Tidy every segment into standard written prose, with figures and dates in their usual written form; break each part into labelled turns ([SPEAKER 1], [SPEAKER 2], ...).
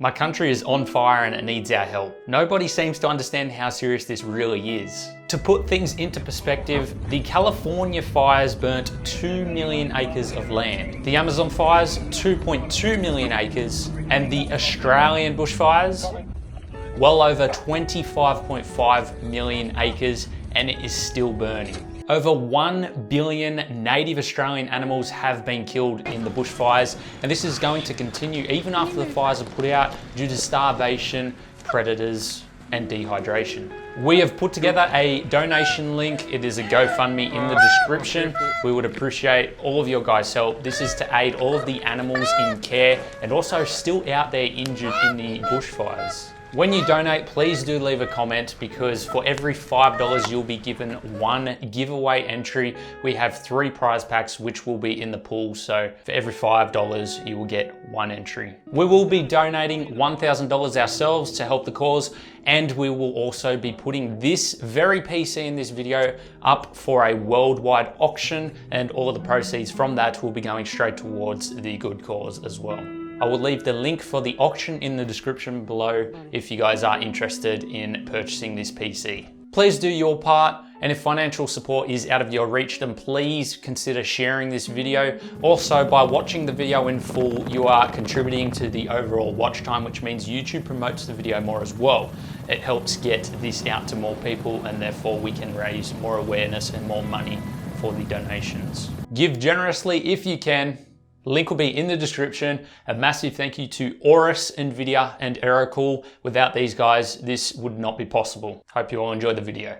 [SPEAKER 1] My country is on fire and it needs our help. Nobody seems to understand how serious this really is. To put things into perspective, the California fires burnt 2 million acres of land. The Amazon fires, 2.2 million acres. And the Australian bushfires, well over 25.5 million acres, and it is still burning. Over 1 billion native Australian animals have been killed in the bushfires, and this is going to continue even after the fires are put out due to starvation, predators, and dehydration. We have put together a donation link. It is a GoFundMe in the description. We would appreciate all of your guys' help. This is to aid all of the animals in care and also still out there injured in the bushfires. When you donate, please do leave a comment, because for every $5 you'll be given one giveaway entry. We have 3 prize packs which will be in the pool, so for every $5 you will get 1 entry. We will be donating $1,000 ourselves to help the cause, and we will also be putting this very PC in this video up for a worldwide auction, and all of the proceeds from that will be going straight towards the good cause as well. I will leave the link for the auction in the description below if you guys are interested in purchasing this PC. Please do your part, and if financial support is out of your reach, then please consider sharing this video. Also, by watching the video in full, you are contributing to the overall watch time, which means YouTube promotes the video more as well. It helps get this out to more people, and therefore we can raise more awareness and more money for the donations. Give generously if you can. Link will be in the description. A massive thank you to Aorus, Nvidia, and Aerocool. Without these guys, this would not be possible. Hope you all enjoy the video.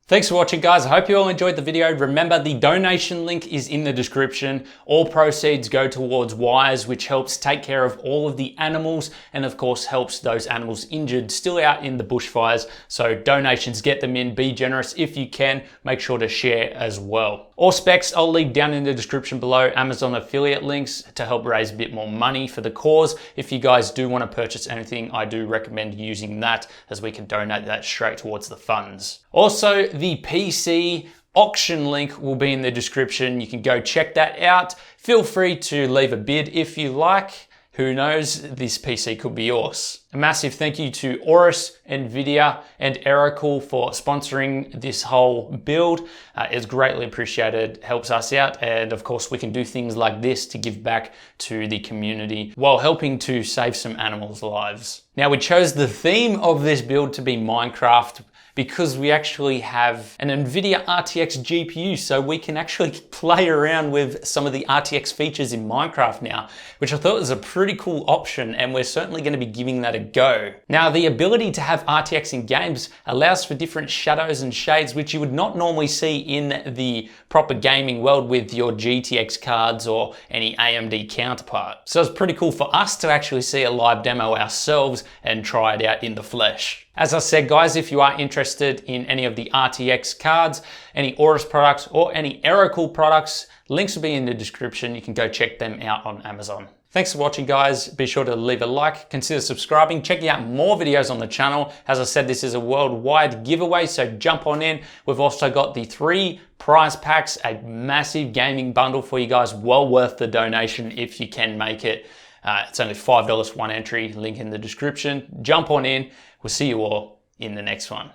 [SPEAKER 1] Thanks for watching, guys. I hope you all enjoyed the video. Remember, the donation link is in the description. All proceeds go towards wires, which helps take care of all of the animals and of course helps those animals injured still out in the bushfires. So donations, get them in, be generous if you can. Make sure to share as well. All specs I'll leave down in the description below. Amazon affiliate links to help raise a bit more money for the cause. If you guys do want to purchase anything, I do recommend using that as we can donate that straight towards the funds. Also, the PC auction link will be in the description. You can go check that out. Feel free to leave a bid if you like. Who knows, this PC could be yours. A massive thank you to Aorus, Nvidia, and Aerocool for sponsoring this whole build. It's greatly appreciated, helps us out, and of course we can do things like this to give back to the community while helping to save some animals' lives. Now, we chose the theme of this build to be Minecraft because we actually have an Nvidia RTX GPU, so we can actually play around with some of the RTX features in Minecraft now, which I thought was a pretty cool option, and we're certainly going to be giving that a go. Now, the ability to have RTX in games allows for different shadows and shades, which you would not normally see in the proper gaming world with your GTX cards or any AMD counterpart. So it's pretty cool for us to actually see a live demo ourselves and try it out in the flesh. As I said, guys, if you are interested in any of the RTX cards, any Aorus products, or any Aerocool products, links will be in the description. You can go check them out on Amazon. Thanks for watching, guys. Be sure to leave a like, consider subscribing, checking out more videos on the channel. As I said, this is a worldwide giveaway, so jump on in. We've also got the 3 prize packs, a massive gaming bundle for you guys, well worth the donation if you can make it. It's only $5 one entry, link in the description. Jump on in. We'll see you all in the next one.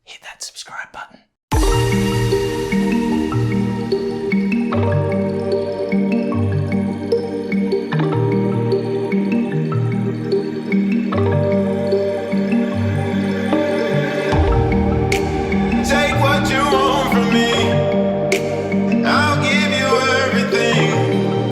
[SPEAKER 1] Hit that subscribe button.